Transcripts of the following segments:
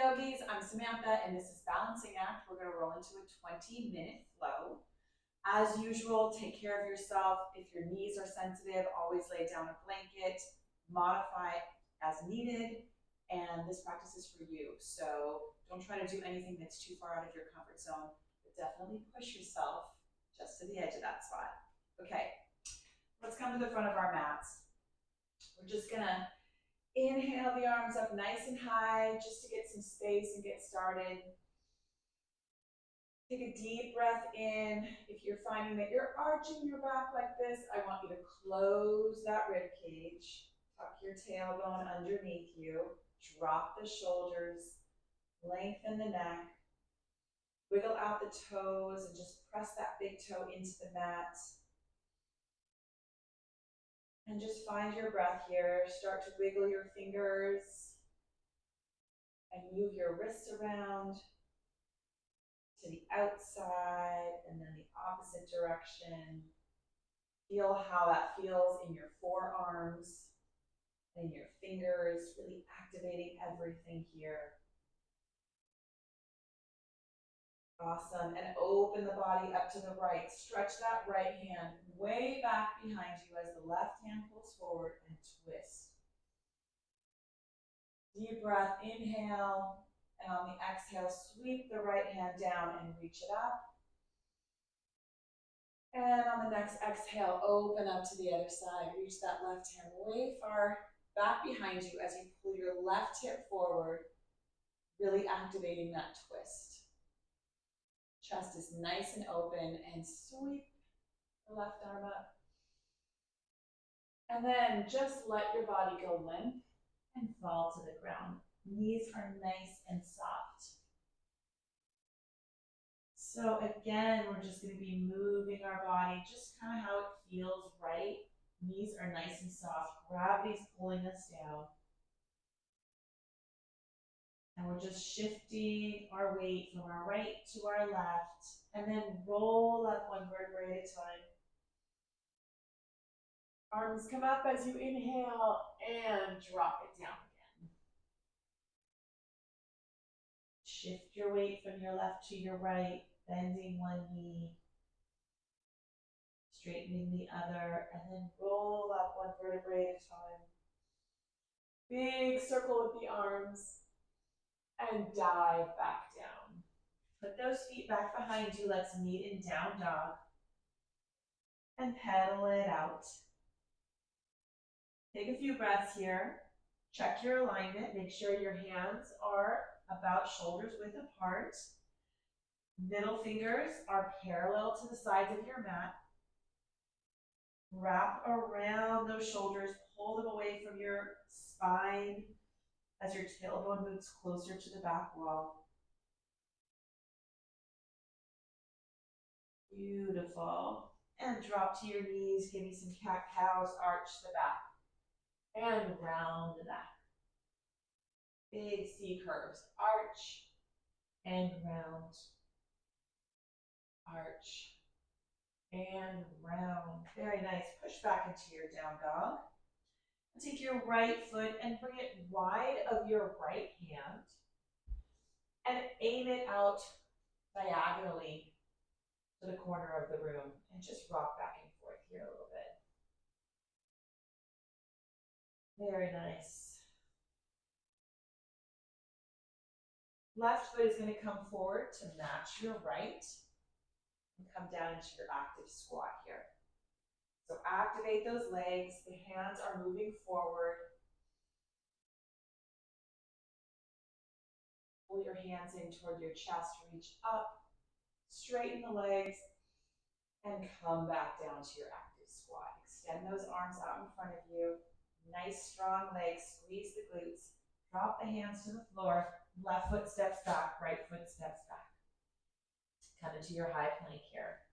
yogis, I'm Samantha, and this is Balancing Act. We're going to roll into a 20-minute flow. As usual, take care of yourself. If your knees are sensitive, always lay down a blanket, modify as needed, and this practice is for you. So don't try to do anything that's too far out of your comfort zone, but definitely push yourself just to the edge of that spot. Okay, let's come to the front of our mats. We're just going to inhale the arms up nice and high just to get some space and get started. Take a deep breath in. If you're finding that you're arching your back like this, I want you to close that rib cage. Tuck your tailbone underneath you. Drop the shoulders. Lengthen the neck. Wiggle out the toes and just press that big toe into the mat. And just find your breath here. Start to wiggle your fingers and move your wrists around to the outside and then the opposite direction. Feel how that feels in your forearms and your fingers, really activating everything here. Awesome. And open the body up to the right. Stretch that right hand way back behind you as the left hand pulls forward and twist. Deep breath, inhale, and on the exhale, sweep the right hand down and reach it up. And on the next exhale, open up to the other side. Reach that left hand way far back behind you as you pull your left hip forward, really activating that twist. Chest is nice and open, and sweep the left arm up. And then just let your body go limp and fall to the ground. Knees are nice and soft. So again, we're just going to be moving our body just kind of how it feels right. Knees are nice and soft. Gravity's pulling us down. And we're just shifting our weight from our right to our left. And then roll up one vertebrae at a time. Arms come up as you inhale and drop it down again. Shift your weight from your left to your right, bending one knee, straightening the other, and then roll up one vertebrae at a time. Big circle with the arms, and dive back down. Put those feet back behind you. Let's meet in down dog. And pedal it out. Take a few breaths here. Check your alignment. Make sure your hands are about shoulders width apart. Middle fingers are parallel to the sides of your mat. Wrap around those shoulders. Pull them away from your spine as your tailbone moves closer to the back wall. Beautiful. And drop to your knees. Give me some cat-cows. Arch the back. And round the back. Big C curves. Arch and round. Arch and round. Very nice. Push back into your down dog. Take your right foot and bring it wide of your right hand and aim it out diagonally to the corner of the room and just rock back and forth here a little bit. Very nice. Left foot is going to come forward to match your right and come down into your active squat here. So activate those legs. The hands are moving forward. Pull your hands in toward your chest. Reach up. Straighten the legs. And come back down to your active squat. Extend those arms out in front of you. Nice strong legs. Squeeze the glutes. Drop the hands to the floor. Left foot steps back. Right foot steps back. Come into your high plank here.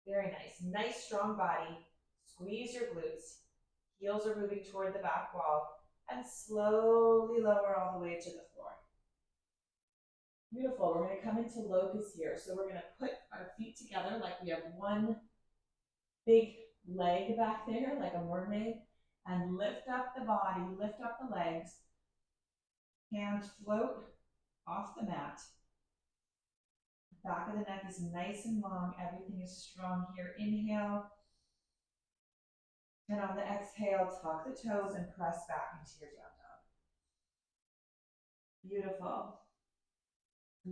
Very nice. Nice strong body. Squeeze your glutes. Heels are moving toward the back wall. And slowly lower all the way to the floor. Beautiful. We're going to come into locust here. So we're going to put our feet together like we have one big leg back there, like a mermaid. And lift up the body. Lift up the legs. Hands float off the mat. Back of the neck is nice and long. Everything is strong here. Inhale. And on the exhale, tuck the toes and press back into your down dog. Beautiful.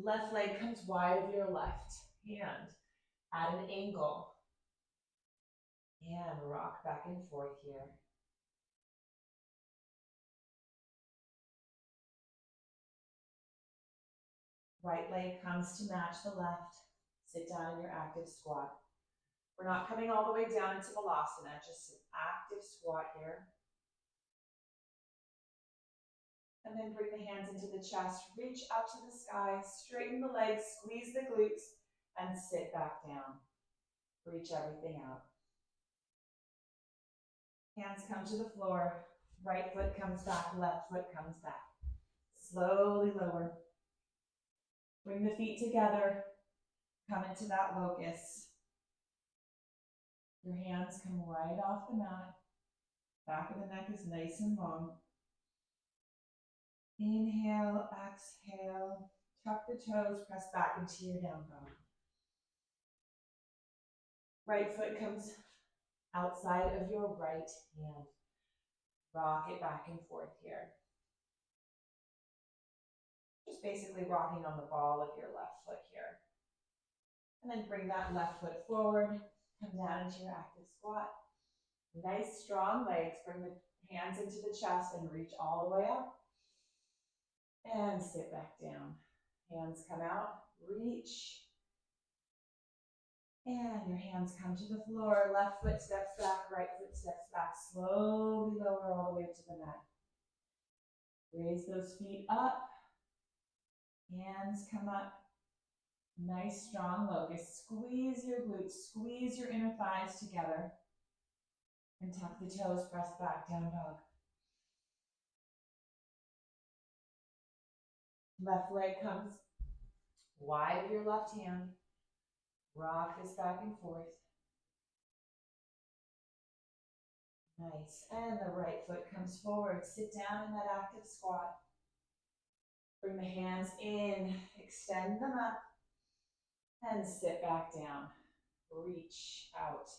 Left leg comes wide of your left hand at an angle. And rock back and forth here. Right leg comes to match the left. Sit down in your active squat. We're not coming all the way down into Balasana, just an active squat here. And then bring the hands into the chest, reach up to the sky, straighten the legs, squeeze the glutes, and sit back down. Reach everything out. Hands come to the floor, right foot comes back, left foot comes back. Slowly lower. Bring the feet together, come into that locust. Your hands come right off the mat. Back of the neck is nice and long. Inhale, exhale, tuck the toes, press back into your down dog. Right foot comes outside of your right hand. Rock it back and forth here. Just basically rocking on the ball of your left foot here. And then bring that left foot forward, come down into your active squat. Nice strong legs, bring the hands into the chest and reach all the way up. And sit back down. Hands come out, reach. And your hands come to the floor. Left foot steps back, right foot steps back. Slowly lower all the way to the mat. Raise those feet up. Hands come up. Nice strong locust. Squeeze your glutes, squeeze your inner thighs together. And tuck the toes, press back, down dog. Left leg comes wide of your left hand. Rock this back and forth. Nice. And the right foot comes forward. Sit down in that active squat. Bring the hands in, extend them up, and sit back down. Reach out.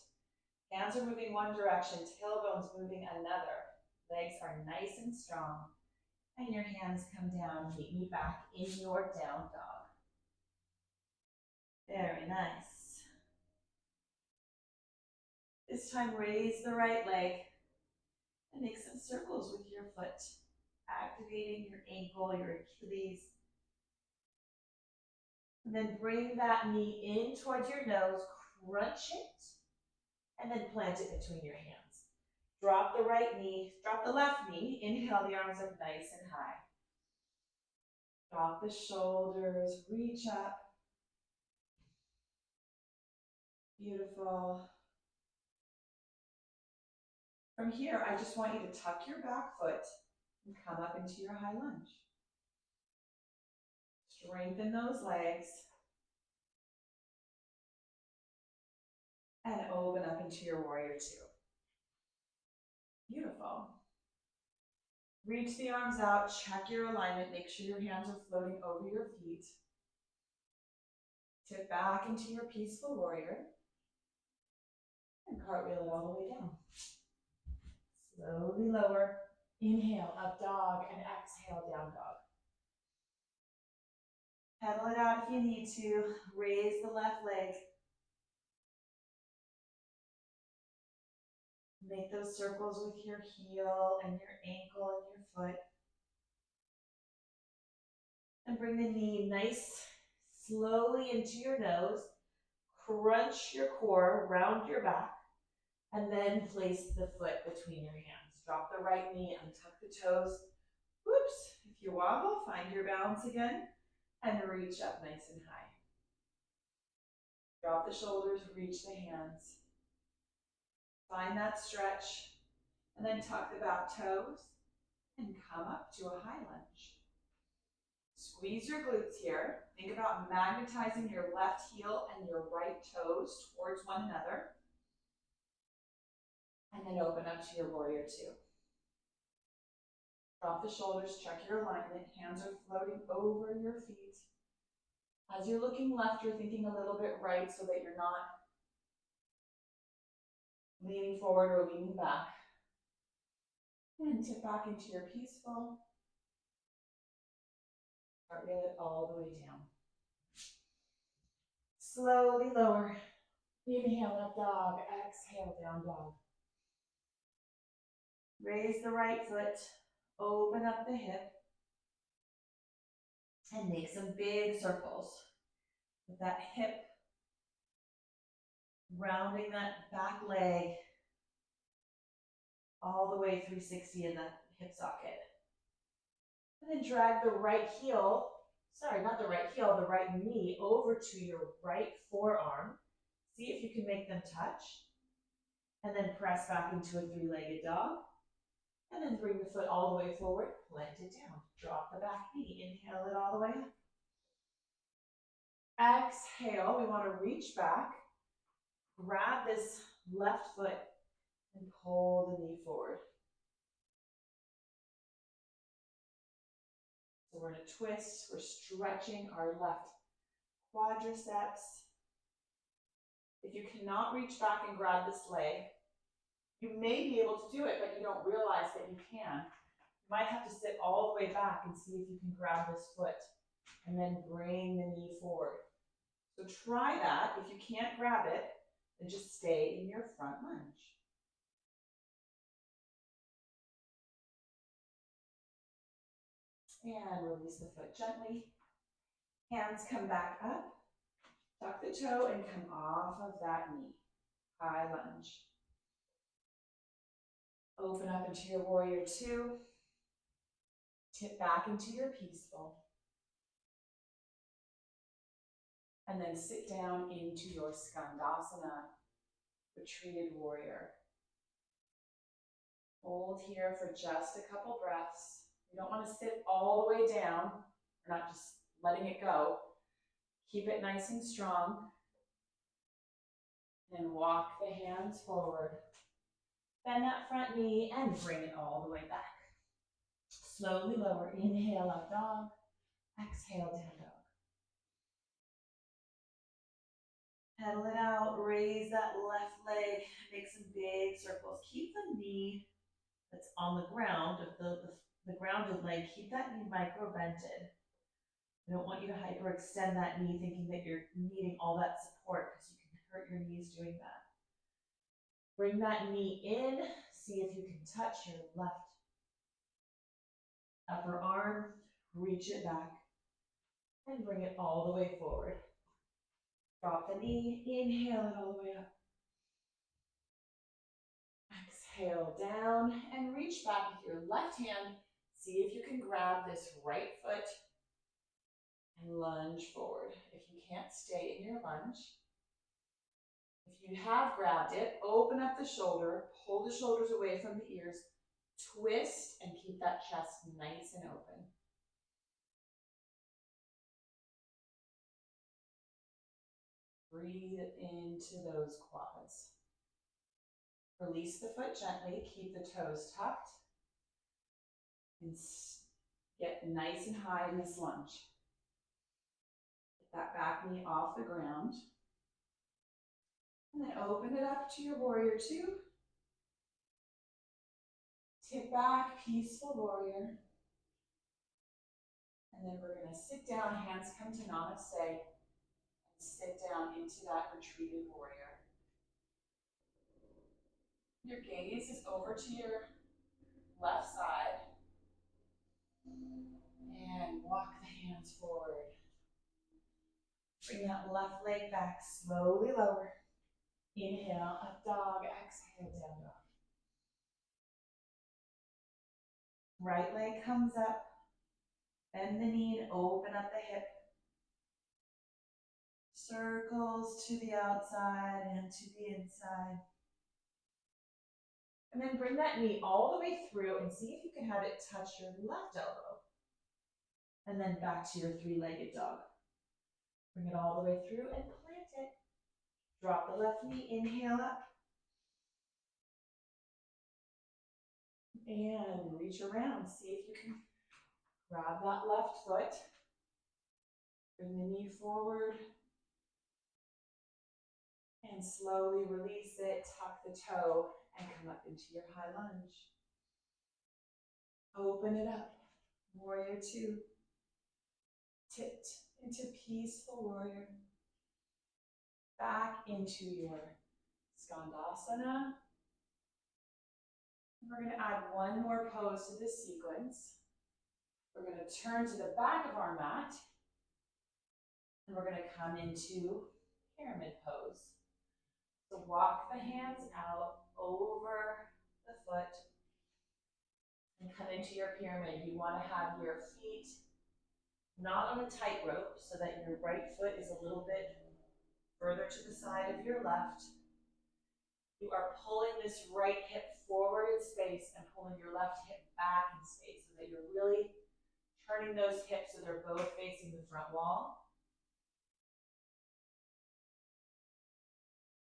Hands are moving one direction, tailbone's moving another. Legs are nice and strong. And your hands come down, meet me back in your down dog. Very nice. This time, raise the right leg and make some circles with your foot, activating your ankle, your Achilles. And then bring that knee in towards your nose, crunch it, and then plant it between your hands. Drop the right knee, drop the left knee, inhale the arms up nice and high. Drop the shoulders, reach up. Beautiful. From here, I just want you to tuck your back foot and come up into your high lunge. Strengthen those legs. And open up into your warrior two. Beautiful. Reach the arms out, check your alignment, make sure your hands are floating over your feet. Tip back into your peaceful warrior. And cartwheel it all the way down. Slowly lower. Inhale, up dog, and exhale, down dog. Pedal it out if you need to. Raise the left leg. Make those circles with your heel and your ankle and your foot. And bring the knee nice, slowly into your nose. Crunch your core, round your back. And then place the foot between your hands. Drop the right knee, untuck the toes. Whoops. If you wobble, find your balance again. And reach up nice and high. Drop the shoulders, reach the hands. Find that stretch. And then tuck the back toes. And come up to a high lunge. Squeeze your glutes here. Think about magnetizing your left heel and your right toes towards one another. And then open up to your warrior two. Drop the shoulders, check your alignment. Hands are floating over your feet. As you're looking left, you're thinking a little bit right so that you're not leaning forward or leaning back. And tip back into your peaceful. Reel it all the way down. Slowly lower. Inhale up dog. Exhale down dog. Raise the right foot. Open up the hip. And make some big circles with that hip. Rounding that back leg all the way 360 in the hip socket. And then drag the right heel, the right knee over to your right forearm. See if you can make them touch. And then press back into a three-legged dog. And then bring the foot all the way forward, plant it down. Drop the back knee, inhale it all the way up. Exhale, we want to reach back. Grab this left foot and pull the knee forward. So we're in a twist. We're stretching our left quadriceps. If you cannot reach back and grab this leg, you may be able to do it, but you don't realize that you can. You might have to sit all the way back and see if you can grab this foot and then bring the knee forward. So try that. If you can't grab it, then just stay in your front lunge. And release the foot gently. Hands come back up. Tuck the toe and come off of that knee. High lunge. Open up into your warrior two. Tip back into your peaceful. And then sit down into your skandasana, retreated warrior. Hold here for just a couple breaths. You don't want to sit all the way down. We're not just letting it go. Keep it nice and strong. And walk the hands forward. Bend that front knee and bring it all the way back. Slowly lower. Inhale, up dog. Exhale, down dog. Pedal it out. Raise that left leg. Make some big circles. Keep the knee that's on the ground, of the grounded leg, keep that knee micro bented. I don't want you to hyperextend that knee thinking that you're needing all that support because you can hurt your knees doing that. Bring that knee in. See if you can touch your left upper arm. Reach it back and bring it all the way forward. Drop the knee. Inhale it all the way up. Exhale down and reach back with your left hand. See if you can grab this right foot and lunge forward. If you can't stay in your lunge, if you have grabbed it, open up the shoulder, pull the shoulders away from the ears, twist and keep that chest nice and open. Breathe into those quads. Release the foot gently, keep the toes tucked, and get nice and high in this lunge. Get that back knee off the ground. And then open it up to your warrior two. Tip back, peaceful warrior. And then we're going to sit down, hands come to namaste, and sit down into that retreated warrior. Your gaze is over to your left side. And walk the hands forward. Bring that left leg back, slowly lower. Inhale, up dog, exhale, down dog. Right leg comes up. Bend the knee and open up the hip. Circles to the outside and to the inside. And then bring that knee all the way through and see if you can have it touch your left elbow. And then back to your three-legged dog. Bring it all the way through and plant it. Drop the left knee, inhale up. And reach around. See if you can grab that left foot. Bring the knee forward. And slowly release it. Tuck the toe and come up into your high lunge. Open it up. Warrior two. Tipped into peaceful warrior. Back into your skandasana. We're going to add one more pose to this sequence. We're going to turn to the back of our mat. And we're going to come into pyramid pose. So walk the hands out over the foot and come into your pyramid. You want to have your feet not on a tightrope so that your right foot is a little bit further to the side of your left. You are pulling this right hip forward in space and pulling your left hip back in space so that you're really turning those hips so they're both facing the front wall.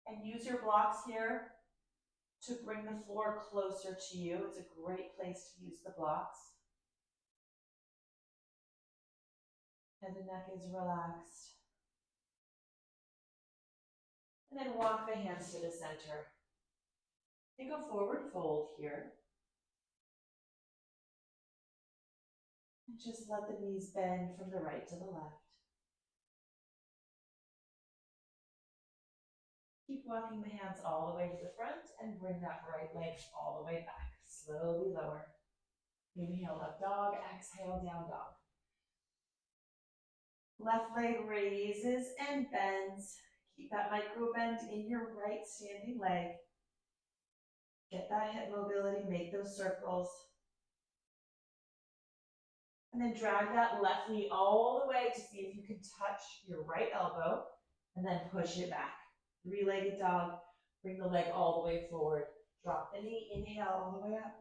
And use your blocks here to bring the floor closer to you. It's a great place to use the blocks. And the neck is relaxed. And then walk the hands to the center. Take a forward fold here. And just let the knees bend from the right to the left. Keep walking the hands all the way to the front and bring that right leg all the way back. Slowly lower. Inhale, up dog. Exhale, down dog. Left leg raises and bends. Keep that micro bend in your right standing leg. Get that hip mobility, make those circles. And then drag that left knee all the way to see if you can touch your right elbow and then push it back. Three-legged dog, bring the leg all the way forward. Drop the knee, inhale all the way up.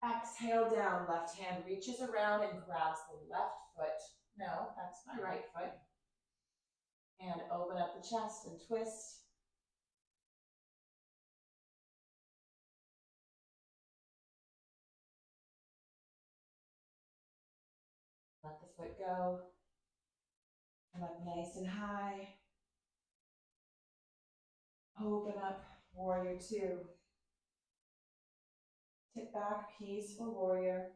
Exhale down, left hand reaches around and grabs the left foot. No, that's my right foot. And open up the chest and twist. Let the foot go. Come up nice and high. Open up, warrior two. Tip back, peaceful warrior.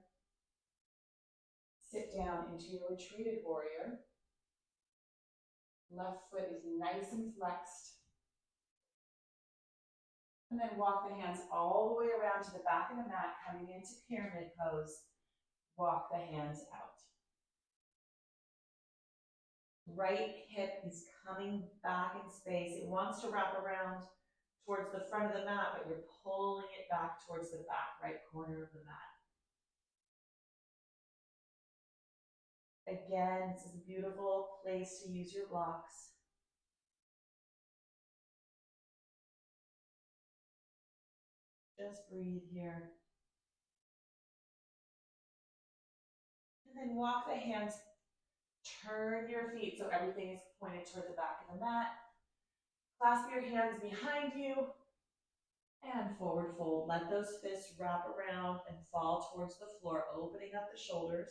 Sit down into your retreated warrior. Left foot is nice and flexed. And then walk the hands all the way around to the back of the mat, coming into pyramid pose. Walk the hands out. Right hip is coming back in space. It wants to wrap around towards the front of the mat, but you're pulling it back towards the back right corner of the mat. Again, this is a beautiful place to use your blocks. Just breathe here. And then walk the hands, turn your feet so everything is pointed toward the back of the mat. Clasp your hands behind you and forward fold. Let those fists wrap around and fall towards the floor, opening up the shoulders.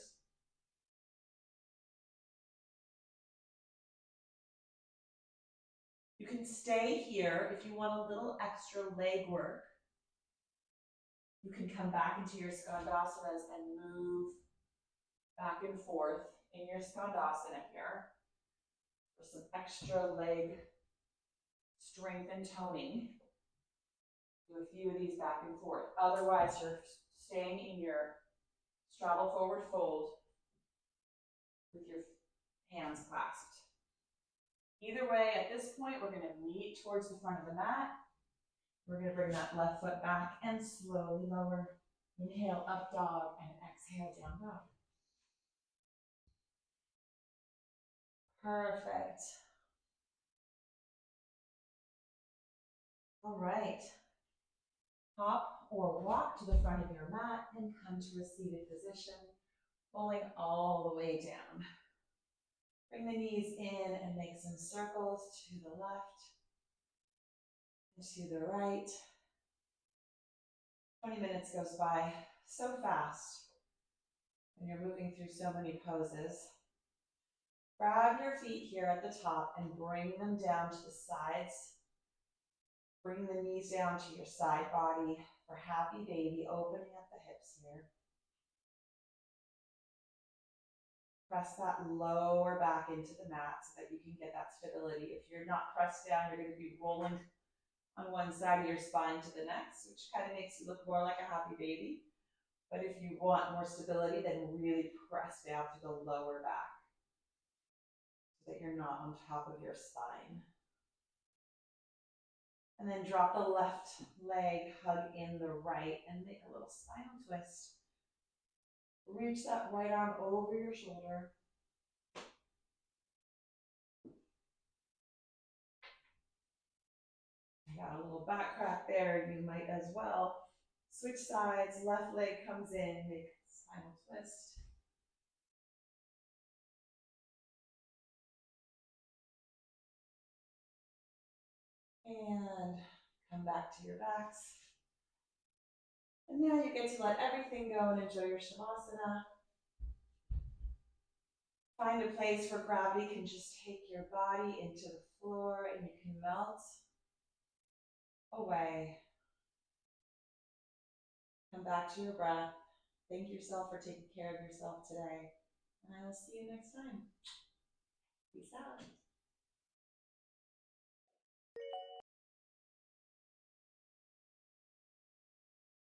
You can stay here if you want a little extra leg work. You can come back into your skandasanas and move back and forth in your skandasana here for some extra leg strength and toning. Do a few of these back and forth. Otherwise, you're staying in your straddle forward fold with your hands clasped. Either way, at this point, we're going to meet towards the front of the mat. We're going to bring that left foot back and slowly lower. Inhale, up dog, and exhale, down dog. Perfect. All right. Hop or walk to the front of your mat and come to a seated position, pulling all the way down. Bring the knees in and make some circles to the left and to the right. 20 minutes goes by so fast when you're moving through so many poses. Grab your feet here at the top and bring them down to the sides. Bring the knees down to your side body for happy baby, opening up the hips here. Press that lower back into the mat so that you can get that stability. If you're not pressed down, you're going to be rolling on one side of your spine to the next, which kind of makes you look more like a happy baby. But if you want more stability, then really press down to the lower back so that you're not on top of your spine. And then drop the left leg, hug in the right, and make a little spinal twist. Reach that right arm over your shoulder. I got a little back crack there, you might as well. Switch sides, left leg comes in, make a spinal twist. And come back to your backs. And now you get to let everything go and enjoy your Shavasana. Find a place where gravity can just take your body into the floor and you can melt away. Come back to your breath. Thank yourself for taking care of yourself today. And I will see you next time. Peace out.